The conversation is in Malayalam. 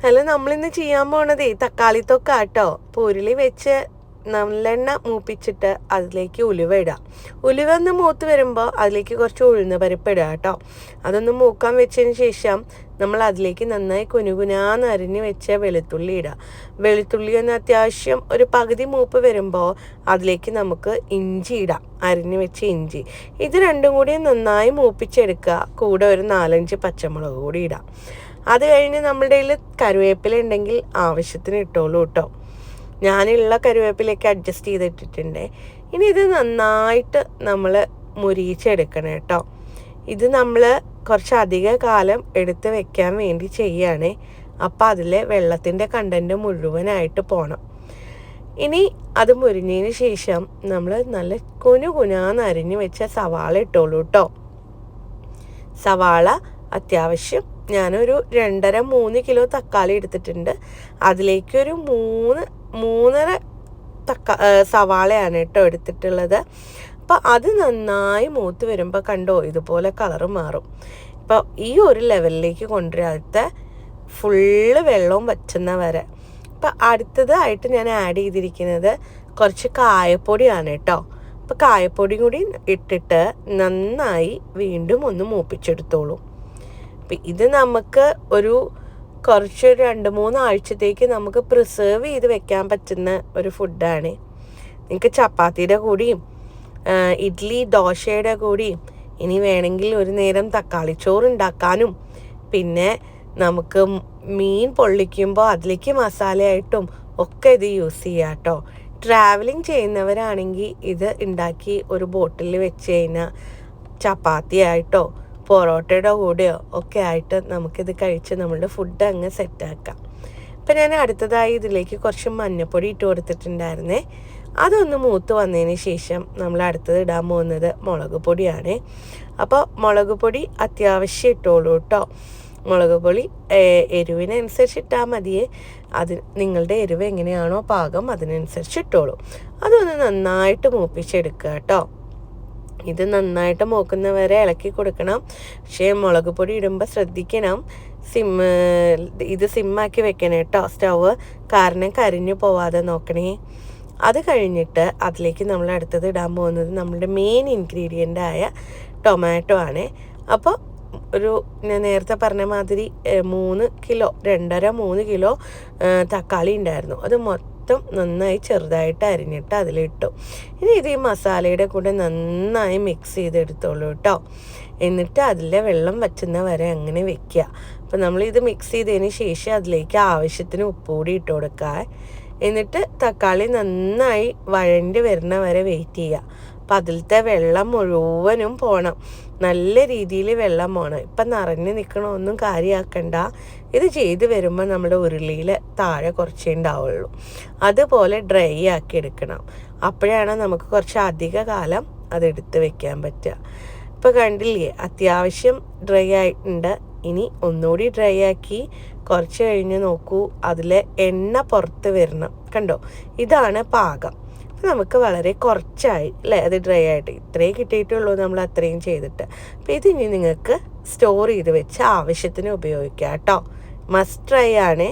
അല്ല, നമ്മളിന്ന് ചെയ്യാൻ പോണതേ തക്കാളിത്തൊക്കാട്ടോ. അപ്പോൾ ഉരുളി വെച്ച് നല്ലെണ്ണ മൂപ്പിച്ചിട്ട് അതിലേക്ക് ഉലുവ ഇടാം. ഉലുവ ഒന്ന് മൂത്ത് വരുമ്പോൾ അതിലേക്ക് കുറച്ച് ഉഴുന്ന് പരിപ്പ് ഇടുക കേട്ടോ. അതൊന്ന് മൂക്കാൻ വെച്ചതിന് ശേഷം നമ്മൾ അതിലേക്ക് നന്നായി കുനുകുനാന്ന് അരിഞ്ഞ് വെച്ച വെളുത്തുള്ളി ഇടുക. വെളുത്തുള്ളി ഒന്ന് അത്യാവശ്യം ഒരു പകുതി മൂപ്പ് വരുമ്പോൾ അതിലേക്ക് നമുക്ക് ഇഞ്ചി ഇടാം, അരിഞ്ഞ് വെച്ച ഇഞ്ചി. ഇത് രണ്ടും കൂടി നന്നായി മൂപ്പിച്ചെടുക്കുക. കൂടെ ഒരു 4-5 പച്ചമുളക് കൂടി ഇടാം. അത് കഴിഞ്ഞ് നമ്മുടെ കയ്യിൽ കറിവേപ്പില ഉണ്ടെങ്കിൽ ആവശ്യത്തിന് ഇട്ടോളൂ കേട്ടോ. ഞാനുള്ള കറിവേപ്പിലേക്ക് അഡ്ജസ്റ്റ് ചെയ്തിട്ടിട്ടുണ്ട്. ഇനി ഇത് നന്നായിട്ട് നമ്മൾ മുരിയിച്ചെടുക്കണം കേട്ടോ. ഇത് നമ്മൾ കുറച്ചധിക കാലം എടുത്ത് വെക്കാൻ വേണ്ടി ചെയ്യുകയാണ്. അപ്പം അതിലെ വെള്ളത്തിൻ്റെ കണ്ടൻറ്റ് മുഴുവനായിട്ട് പോകണം. ഇനി അത് മുരിഞ്ഞതിന് ശേഷം നമ്മൾ നല്ല കുനുകുനാന്ന് അരിഞ്ഞ് വെച്ച സവാള ഇട്ടോളൂ കേട്ടോ. സവാള അത്യാവശ്യം ഞാനൊരു 2.5-3 കിലോ തക്കാളി എടുത്തിട്ടുണ്ട്. അതിലേക്കൊരു 3.5 സവാളയാണ് കേട്ടോ എടുത്തിട്ടുള്ളത്. അപ്പോൾ അത് നന്നായി മൂത്ത് വരുമ്പോൾ കണ്ടോ ഇതുപോലെ കളറ് മാറും. ഇപ്പോൾ ഈ ഒരു ലെവലിലേക്ക് കൊണ്ടുവരാത്ത ഫുള്ള് വെള്ളവും വറ്റുന്ന വരെ. അപ്പോൾ അടുത്തതായിട്ട് ഞാൻ ആഡ് ചെയ്തിരിക്കുന്നത് കുറച്ച് കായപ്പൊടിയാണ് കേട്ടോ. അപ്പോൾ കായപ്പൊടി കൂടി ഇട്ടിട്ട് നന്നായി വീണ്ടും ഒന്ന് മൂപ്പിച്ചെടുത്തോളൂ. ഇത് നമുക്ക് കുറച്ച് 2-3 ആഴ്ചത്തേക്ക് നമുക്ക് പ്രിസേർവ് ചെയ്ത് വെക്കാൻ പറ്റുന്ന ഒരു ഫുഡാണ്. നിങ്ങൾക്ക് ചപ്പാത്തിയുടെ കൂടിയും ഇഡ്ഡലി ദോശയുടെ കൂടിയും ഇനി വേണമെങ്കിൽ ഒരു നേരം തക്കാളി ചോറ് ഉണ്ടാക്കാനും, പിന്നെ നമുക്ക് മീൻ പൊള്ളിക്കുമ്പോൾ അതിലേക്ക് മസാലയായിട്ടും ഒക്കെ ഇത് യൂസ് ചെയ്യാം കേട്ടോ. ട്രാവലിംഗ് ചെയ്യുന്നവരാണെങ്കിൽ ഇത് ഉണ്ടാക്കി ഒരു ബോട്ടിൽ വെച്ച് കഴിഞ്ഞാൽ ചപ്പാത്തി ആയിട്ടോ പൊറോട്ടയുടെ കൂടെയോ ഒക്കെ ആയിട്ട് നമുക്കിത് കഴിച്ച് നമ്മളുടെ ഫുഡ് അങ്ങ് സെറ്റാക്കാം. ഇപ്പം ഞാൻ അടുത്തതായി ഇതിലേക്ക് കുറച്ച് മഞ്ഞൾപ്പൊടി ഇട്ട് കൊടുത്തിട്ടുണ്ടായിരുന്നേ. അതൊന്ന് മൂത്ത് വന്നതിന് ശേഷം നമ്മൾ അടുത്തത് ഇടാൻ പോകുന്നത് മുളക് പൊടിയാണ്. അപ്പോൾ മുളക് പൊടി അത്യാവശ്യം ഇട്ടോളൂ കേട്ടോ. മുളക് പൊടി എരിവിനനുസരിച്ച് ഇട്ടാൽ മതിയേ. നിങ്ങളുടെ എരിവ് എങ്ങനെയാണോ പാകം അതിനനുസരിച്ച് ഇട്ടോളൂ. അതൊന്ന് നന്നായിട്ട് മൂപ്പിച്ചെടുക്കുക കേട്ടോ. ഇത് നന്നായിട്ട് മൂക്കുന്നവരെ ഇളക്കി കൊടുക്കണം. പക്ഷേ മുളക് പൊടി ഇടുമ്പോൾ ശ്രദ്ധിക്കണം, ഇത് സിമ്മാക്കി വെക്കണം കേട്ടോ സ്റ്റവ്, കാരണം കരിഞ്ഞു പോവാതെ നോക്കണേ. അത് കഴിഞ്ഞിട്ട് അതിലേക്ക് നമ്മൾ അടുത്തത് ഇടാൻ പോകുന്നത് നമ്മളുടെ മെയിൻ ഇൻഗ്രീഡിയൻ്റായ ടൊമാറ്റോ ആണ്. അപ്പോൾ ഞാൻ നേരത്തെ പറഞ്ഞ മാതിരി 3 കിലോ 2.5-3 കിലോ തക്കാളി ഉണ്ടായിരുന്നു. അത് മൊത്തം നന്നായി ചെറുതായിട്ട് അരിഞ്ഞിട്ട് അതിലിട്ടു. ഇനി ഇത് ഈ മസാലയുടെ കൂടെ നന്നായി മിക്സ് ചെയ്തെടുത്തോളൂ കേട്ടോ. എന്നിട്ട് അതിലെ വെള്ളം വറ്റുന്ന വരെ അങ്ങനെ വെക്കുക. അപ്പോൾ നമ്മളിത് മിക്സ് ചെയ്തതിന് ശേഷം അതിലേക്ക് ആവശ്യത്തിന് ഉപ്പ് കൂടി ഇട്ട് കൊടുക്കുക. എന്നിട്ട് തക്കാളി നന്നായി വഴണ്ടി വരുന്ന വരെ വെയിറ്റ് ചെയ്യുക. അപ്പം അതിലത്തെ വെള്ളം മുഴുവനും പോകണം, നല്ല രീതിയിൽ വെള്ളം പോകണം. ഇപ്പം നിറഞ്ഞ് നിൽക്കണമൊന്നും കാര്യമാക്കണ്ട. ഇത് ചെയ്ത് വരുമ്പോൾ നമ്മുടെ ഉരുളിയിൽ താഴെ കുറച്ചേ ഉണ്ടാവുള്ളൂ. അതുപോലെ ഡ്രൈ ആക്കി എടുക്കണം. അപ്പോഴാണ് നമുക്ക് കുറച്ച് അധിക കാലം അതെടുത്ത് വെക്കാൻ പറ്റുക. ഇപ്പോൾ കണ്ടില്ലേ, അത്യാവശ്യം ഡ്രൈ ആയിട്ടുണ്ട്. ഇനി ഒന്നുകൂടി ഡ്രൈ ആക്കി കുറച്ച് കഴിഞ്ഞ് നോക്കൂ, അതിലെ എണ്ണ പുറത്ത് വരണം. കണ്ടോ, ഇതാണ് പാകം. നമുക്ക് വളരെ കുറച്ചായി അല്ലേ അത് ഡ്രൈ ആയിട്ട്. ഇത്രയും കിട്ടിയിട്ടുള്ളൂ നമ്മൾ അത്രയും ചെയ്തിട്ട്. അപ്പോൾ ഇതിനി നിങ്ങൾക്ക് സ്റ്റോർ ചെയ്ത് വെച്ച് ആവശ്യത്തിന് ഉപയോഗിക്കാം കേട്ടോ. മസ്റ്റ് ട്രൈ ആണേ.